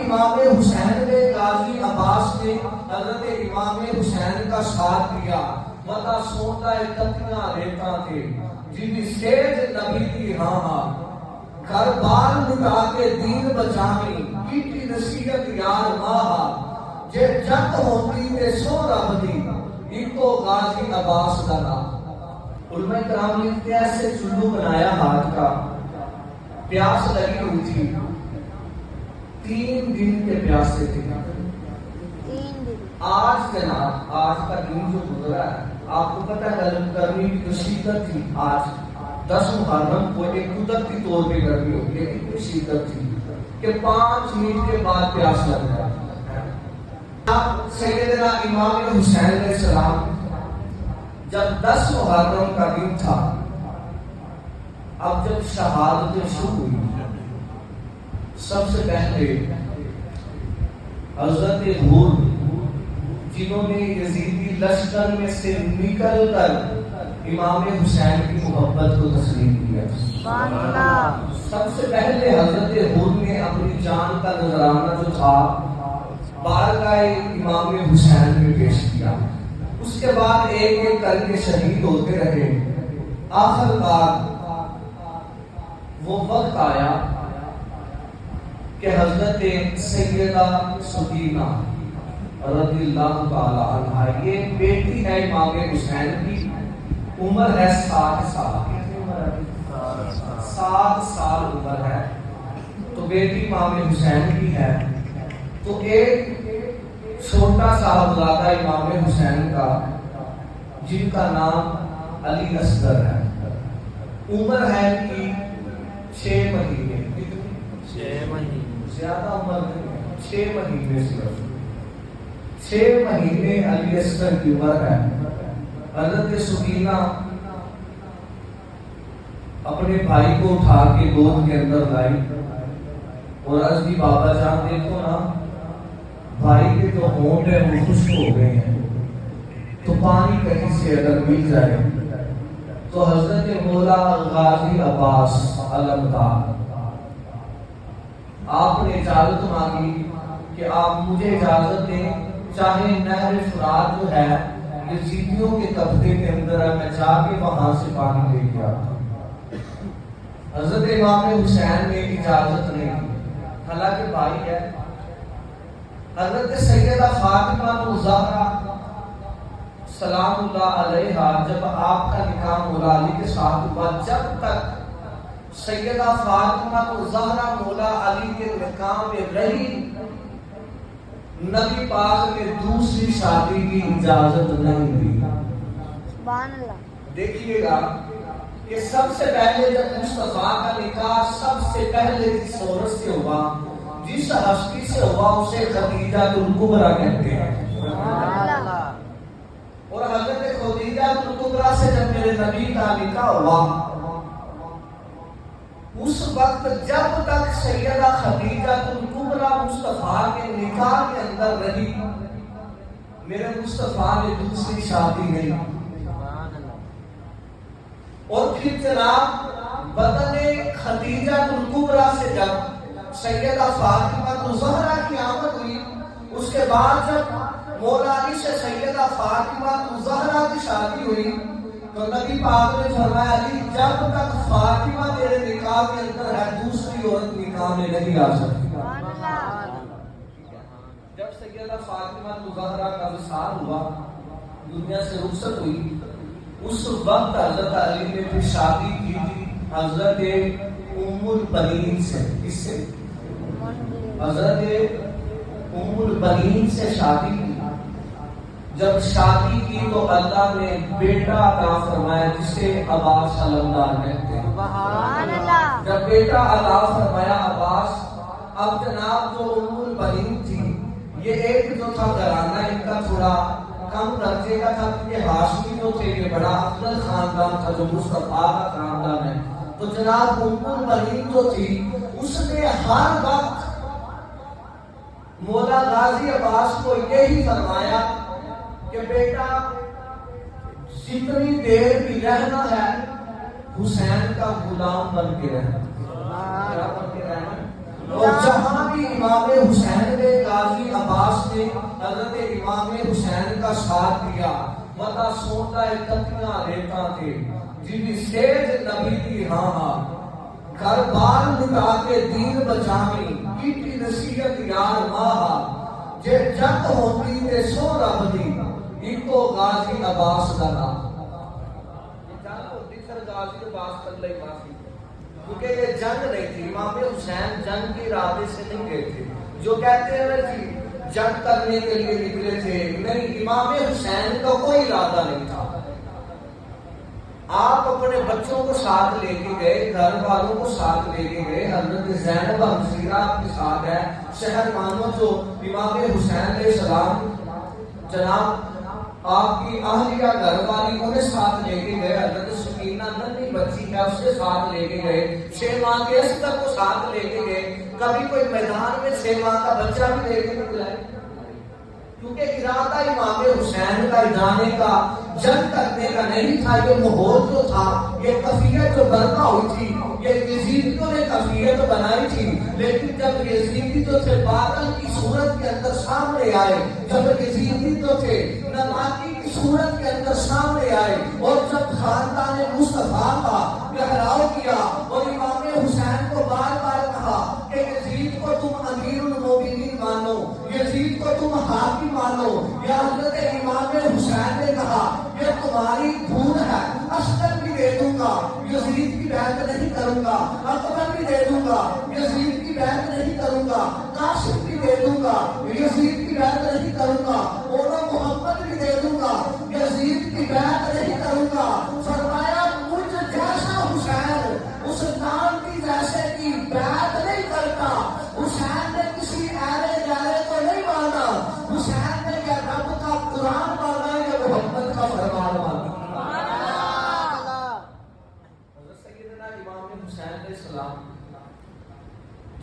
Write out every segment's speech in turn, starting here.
امام حسین نے غازی عباس نے حضرت امام حسین کا ساتھ دیا متا سوندا کتیاں ریتاں تے جی سیج نبی دی ہاں ہاں گھر بار لٹا کے دین بچاویں کیتی نصیحت یار ماں جے جت ہوتی تے سو رب دی ایکو غازی عباس دا نام۔ علماء کرام لکھتے ہیں ایسے چلو بنایا ہاتھ کا، پیاس لگی ہوئی تھی، 3 دن کے پیاسے تھے۔ آج جناب آج کا دن جو گزرا ہے آپ کو پتہ ہے گرمی کی شدت تھی، آج 10 محرم کو ایک قدرتی طور پہ گرمی ہوتی ہے، اتنی شدت تھی کہ 5 منٹ کے بعد پیاس لگ جاتی۔ سیدنا امام حسین علیہ السلام جب 10 محرم کا دن تھا، اب جب شہادتیں شروع ہوئی، سب سے پہلے حضرت حور جنہوں نے یزیدی لشکر میں سے نکل کر امام حسین کی محبت کو تسلیم کیا، سب سے پہلے حضرت حور نے اپنی جان کا نذرانہ جو تھا بارگاہ امام حسین میں پیش کیا۔ اس کے بعد ایک ایک کر کے شہید ہوتے رہے۔ آخر کار وہ وقت آیا کہ حضرت سیدہ سکینہ رضی اللہ تعالی عنہا، یہ بیٹی ہے امام حسین کی، عمر ہے 7 سال، 7 سال عمر ہے، تو بیٹی امام حسین کی ہے۔ تو ایک چھوٹا صاحبزادہ امام حسین کا جن کا نام علی اصغر ہے، عمر ہے ان کی 6 مہینے، 6 مہینے، زیادہ عمر نہیں، 6 مہینے صرف، 6 مہینے علی اصغر کی عمر ہے۔ حضرت سکینہ اپنے بھائی کو اٹھا کے گود کے اندر لائی اور عرض کی بابا جان دیکھو نا بھائی کے جو ہونٹ ہیں وہ خشک ہو گئے ہیں، تو پانی کہیں سے اگر مل جائے تو حضرت مولا غازی عباس علمدار آپ نے اجازت مانگی کہ آپ مجھے اجازت دیں، چاہے نہر فرات جو ہے یزیدیوں کے قبضے کے اندر ہے، میں جا کے وہاں سے پانی لے کے آتا ہوں۔ حضرت امام حسین نے اجازت نہیں دی، حالانکہ بھائی ہے۔ حضرت سیدہ فاطمہ الزہرا سلام اللہ علیہا جب آپ کا نکاح مولا علی کے ساتھ ہوا، جب تک سیدہ فاطمہ الزہرا مولا علی کے نکاح میں رہی، نبی پاک نے دوسری شادی کی اجازت نہیں دی۔ سبحان اللہ۔ دیکھیے گا کہ سب سے پہلے جب مصطفیٰ کا نکاح سب سے پہلے جس عورت سے ہوا، جس ہستی سے ہوا، اسے خدیجہ الکبریٰ کہتے ہیں۔ اور حضرت خدیجہ الکبریٰ سے جب میرے نبی کا نکاح ہوا، اس وقت جب تک سیدہ خدیجہ الکبریٰ مصطفیٰ کے نکاح کے اندر رہی، میرے مصطفیٰ نے دوسری شادی نہیں۔ اور پھر جناب بدن خدیجہ الکبریٰ سے جب سیدہ فاطمہ الزہرا کی آمد ہوئی، اس کے بعد جب مولا علی سے سیدہ فاطمہ الزہرا کی شادی ہوئی، تو نبی پاک نے فرمایا علی جب تک فاطمہ تیرے نکاح کے اندر ہے، دوسری عورت نکاح میں نہیں آ سکتی۔ جب سیدہ فاطمہ الزہرا کا وصال ہوا، دنیا سے رخصت ہوئی، اس وقت حضرت علی نے پھر شادی کی تھی حضرت ام البنین سے۔ کس سے؟ حضرت ام البنین سے شادی کی۔ جب شادی کی تو اللہ نے بیٹا عطا فرمایا جسے عباس علمدار کہتے ہیں۔ سبحان اللہ۔ جب بیٹا عطا فرمایا عباس، اب جناب جو ام البنین تھی، یہ ایک جو تھا گھرانہ ان کا تھوڑا کم درجے کا تھا، کیونکہ ہاشمی جو تھے یہ بڑا افضل خاندان تھا جو مصطفیٰ کا خاندان ہے۔ تو جناب ام البنین جو تھی اس نے ہر وقت مولا غازی عباس کو یہی فرمایا کہ بیٹا جتنی دیر بھی رہنا ہے حسین کا غلام بن کے رہنا، اور جہاں بھی امام حسین نے غازی عباس نے حضرت امام حسین کا ساتھ دیا وطا سوندا کتیاں ریتاں تے جی سیج نبی دی ہاں ہاں گھر بار لٹا کے دین بچاویں کیتی نصیحت یار ماں جے جنگ ہوتی تے سو رب دی ایکو غازی عباس دا نام جنگ ہوتی سر غازی عباس کر لے کافی کیونکہ یہ جنگ نہیں تھی امام حسین جنگ کے ارادے سے نہیں گئے تھے جو کہتے ہیں نا جی جنگ کرنے کے لیے نکلے تھے نہیں امام حسین کا کوئی ارادہ نہیں تھا آپ اپنے بچوں کو ساتھ لے کے گئے گھر والوں کو ساتھ لے کے گئے حضرت زینب حمزیرہ آپ کے ساتھ ہے شہر مانو جو امام حسین علیہ السلام جناب آپ کی اہلیہ گھر والی انہیں ساتھ لے کے گئے حضرت سکینہ ننھی بچی ہے اس کے ساتھ لے کے گئے 6 ماہ کے اسکر کو ساتھ لے کے گئے کبھی کوئی میدان میں 6 ماہ کا بچہ بھی لے کے نکلا ہے کیونکہ ارادہ امام حسین کا جانے کا جنگ کرنے کا نہیں تھا یہ ماحول جو تھا یہ کفیت جو برپا ہوئی تھی یہ یزیدیوں نے کفیت بنائی تھی لیکن جب یزیدی جو تھے باطل کی صورت کے اندر سامنے آئے جب یزیدی جو تھے نماتی کی صورت کے اندر سامنے آئے اور جب خاندان مصطفیٰ کا گہراؤ کیا اور امام حسین کو بار بار کہا کہ یزید کو تم امیر المومنین مانو یزید کو تم حاکم مانو یا حضرت امام حسین نے کہا یہ تمہاری دھون ہے عسکر بھی دے دوں گا یزید کی بیعت نہیں کروں گا اکبر بھی دے دوں گا یزید کی بیعت نہیں کروں گا قاسم بھی دے دوں گا یزید کی بیعت نہیں کروں گا اور محمد بھی دے دوں گا یزید کی بیعت نہیں کروں گا فرمایا مجھ جیسا حسین اس نام کی جیسے کی بیعت نہیں کرتا حسین نے کسی ایرے جارے کو نہیں مانا حسین نے کیا رب کا قرآن مانا یا محمد کا فرمان مانا حضرت سیدنا امام حسین علیہ السلام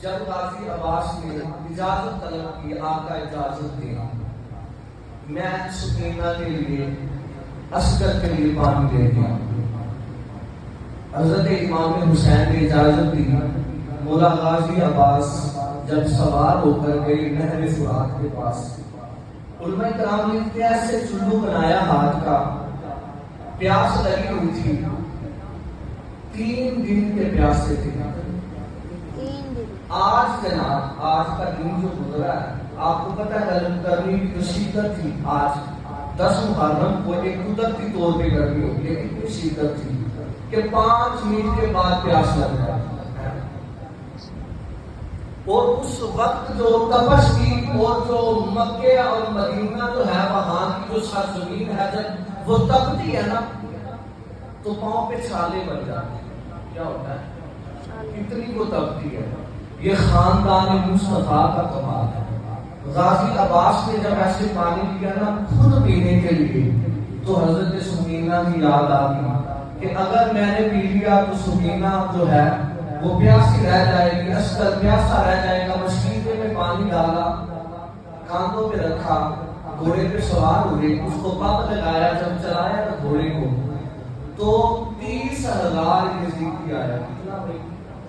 جب غازی عباس نے اجازت طلب کی آقا اجازت دے میں سکینہ کے لیے عسکر کے لیے پانی دے دیا حضرت امام حسین نے اجازت دی مولا غازی عباس جب سوار ہو کر گئے نہر فرات کے پاس علماء کرام نے کیسے چلو بنایا ہاتھ کا پیاس لگی ہوئی تھی 3 دن کے پیاسے تھے آج جناب آج کا دن جو گزرا ہے آپ کو پتہ ہے گرمی کی شدت تھی آج 10 محرم کو ایک قدرتی طور پہ گرمی ہوتی ہے اتنی شدت تھی کہ 5 منٹ کے بعد پیاس لگ جائے اور اس وقت جو تپش تھی اور جو مکہ اور مدینہ جو ہے وہاں کی جو سرزمین ہے جب وہ تپتی ہے نا تو پاؤں پہ چھالے بن جاتے ہیں کیا ہوتا ہے اتنی وہ تپتی ہے یہ خاندان مصطفیٰ کا کمال ہے غازی عباس نے جب ایسے پانی لیا نا خود پینے کے لیے تو حضرت سکینہ کی یاد آ گئی کہ اگر میں نے پی لیا تو سکینہ جو ہے وہ پیاسی رہ جائے گی عسکر پیاسا رہ جائے گا مشکیزے میں پانی ڈالا کاندھوں پہ رکھا گھوڑے پہ سوار ہوئے اس کو پمپ لگایا جب چلایا نا گھوڑے کو تو 30,000 یزیدی آیا کتنا بھائی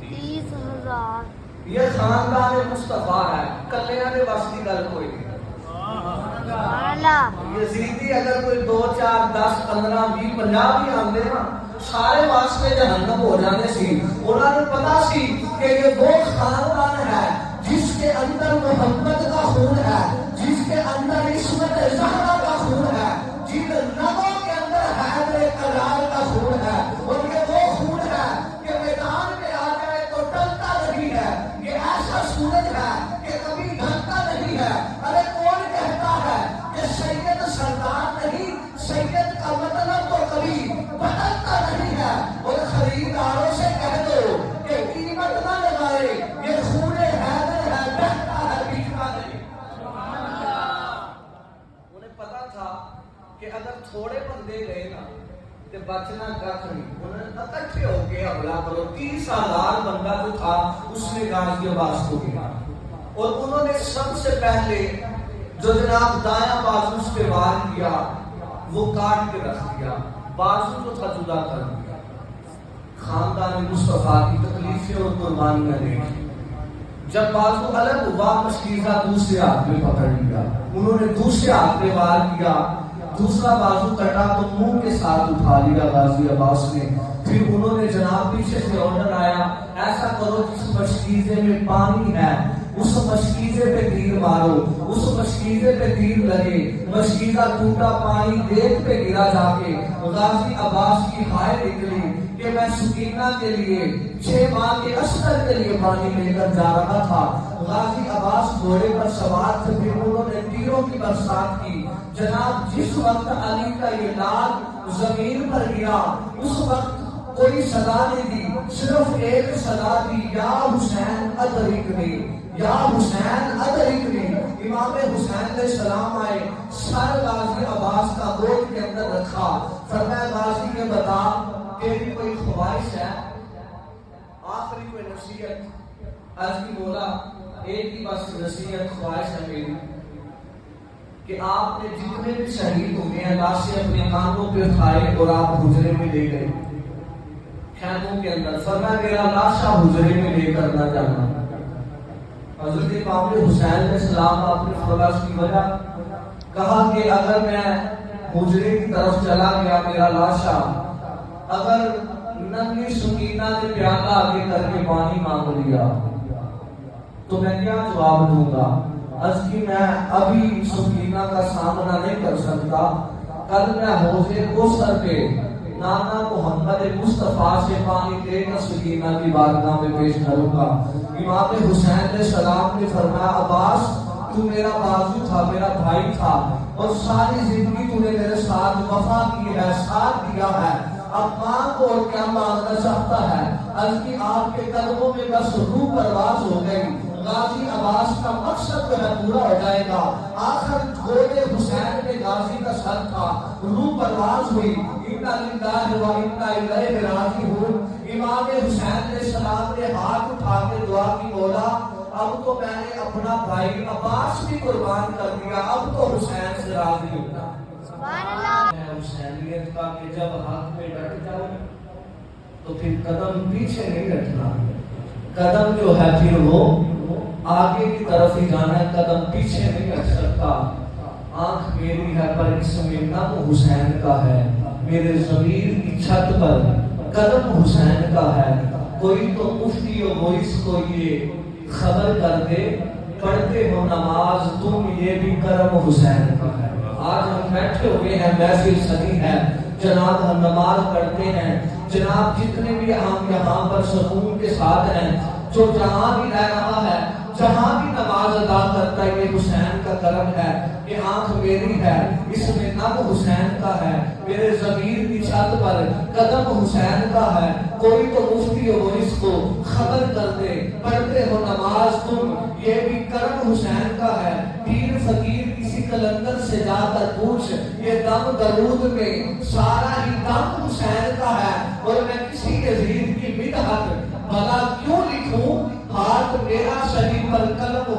30,000 یہ خاندان مصطفیٰ ہے کلیاں نے بس کی گل کوئی نہیں یزیدی اگر کوئی 2 4 10 15 20 50 بھی آندے نا سارے واسطے جہنم ہو جانے سی انہوں نے پتا سی کہ یہ وہ خاندان ہے جس کے اندر محمد کا خون ہے جس کے اندر عصمت زہرا کا خون ہے جن رگوں کے اندر حیدر کرار کا خون ہے اور یہ وہ خون ہے کہ میدان میں آ جائے تو ٹلتا نہیں ہے یہ ایسا سورج ہے کہ کبھی ڈھلتا نہیں ہے ارے کون کہتا ہے کہ سید سردار نہیں سید کا مطلب تو کبھی بدلتا نہیں ہے اور خریداروں سے کہہ دو کہ قیمت نہ لگائے یہ خون حیدر ہے بہتا ہے بکتا نہیں انہیں پتا تھا کہ اگر تھوڑے بندے گئے نا تو بچنا کھ نہیں انہوں نے اکٹھے ہو کے حملہ کرو 30,000 بندہ جو تھا اس نے غازی عباس کو گرا اور انہوں نے سب سے پہلے جو جناب دایاں بازو اس پہ وار کیا وہ کاٹ کے رکھ دیا بازو جو تھا جدا کر دیا خاندان مصطفیٰ کی تکلیفیں اور قربانیاں دیکھی جب بازو الگ ہوا مشکیزہ دوسرے ہاتھ میں پکڑ لیا، انہوں نے دوسرے ہاتھ میں وار کیا، دوسرا بازو کٹا تو منہ کے ساتھ اٹھا لیا غازی عباس نے۔ پھر انہوں نے جناب پیچھے سے آرڈر آیا ایسا کرو جس مشکیزے میں پانی ہے اس مشکیزے پہ تیر مارو، اس مشکیزے پہ تیر لگے، مشکیزہ ٹوٹا، پانی دیکھ پہ گرا جا کے۔ غازی عباس کی ہائے نکلی کہ میں سکینہ کے لیے 6 ماہ کے اشتر کے لیے پانی لے کر جا رہا تھا۔ غازی عباس گھوڑے پر سوار تھے، پھر انہوں نے تیروں کی برسات کی۔ جناب جس وقت علی کا یہ لال زمین پر گرا اس وقت کوئی صدا نہیں دی، صرف ایک صدا دی، یا حسین ادرکنی، یا حسین ادرکنی۔ امام حسین علیہ السلام آئے، سر غازی عباس کا گود کے اندر رکھا، فرمایا غازی کے بتا تیری کوئی خواہش ہے؟ آخری کوئی نصیحت؟ عرض کی مولا ایک ہی بس نصیحت خواہش ہے میری کہ آپ نے جتنے بھی شہید ہوئے ہیں لاشیں اپنے کانوں پہ اٹھائے اور آپ حجرے میں لے گئے خیموں کے اندر، فرمایا میرا لاشا حجرے میں لے کر نہ جانا۔ حضرت امام حسین علیہ السلام اپنے فرمان کی وجہ کہا کہ اگر میں حجرے کی طرف چلا گیا میرا لاشا، اگر ننھی سکینہ نے پیالہ آگے کر کے پانی مانگ لیا تو میں کیا جواب دوں گا؟ عرض کی میں ابھی سکینہ کا سامنا نہیں کر سکتا، کل میں حوض کوثر پہ نانا محمد مصطفیٰ سے پانی لے کر سکینہ کی بارگاہ میں پیش کروں گا۔ امام حسین علیہ السلام نے فرمایا عباس تو میرا بازو تھا، میرا بھائی تھا، اور ساری زندگی تو نے میرے ساتھ وفا کی ہے، ساتھ دیا ہے، اب مانگ اور کیا مانگنا چاہتا ہے؟ عرض کی آپ کے قدموں میں بس روح پرواز ہو گئی، غازی عباس کا مقصد جو ہے پورا ہو جائے گا۔ آخر گھوڑے حسین میں غازی کا سر تھا، روح پرواز ہوئی، انا للہ و انا الیہ راجعون۔ امام حسین علیہ السلام نے ہاتھ اٹھا کے دعا کی مولا اب تو میں نے اپنا بھائی عباس بھی قربان کر دیا، اب تو حسین سے راضی ہوتا۔ سبحان اللہ۔ حسینیت کا کہ جب حق میں ڈٹ جاؤ تو پھر قدم پیچھے نہیں ہٹنا، قدم جو ہے پھر وہ آگے کی طرف ہی جانا ہے، قدم پیچھے نہیں ہٹ سکتا۔ آنکھ میری ہے پر اس میں نم حسین کا ہے، میرے ضمیر کی چھت پر قدم حسین کا ہے۔ کوئی تو مفتی و موئس کو یہ خبر کر دے پڑھتے ہو نماز تم یہ بھی کرم حسین کا ہے۔ آج ہم بیٹھے ہوئے ہیں، محفل سجی ہے، جناب ہم نماز پڑھتے ہیں، جناب جتنے بھی ہم یہاں پر سکون کے ساتھ ہیں، جو جہاں بھی رہ رہا ہے، جہاں بھی نماز ادا کرتا ہے، یہ حسین کا کرم ہے کہ آنکھ میری ہے، اس میں نم حسین کا ہے، میرے ضمیر کی چھت پر قدم حسین کا ہے۔ کوئی تو مفتی ہو اس کو خبر کر دے پڑھتے ہو نماز تم یہ بھی کرم حسین کا ہے۔ پیر فقیر کسی کلندر سے جا کر پوچھ یہ دم درود میں سارا ہی دم حسین کا ہے، اور میں کسی یزید کی مدحت بھلا کیوں لکھوں؟ ہاتھ میرا شریف پر قلم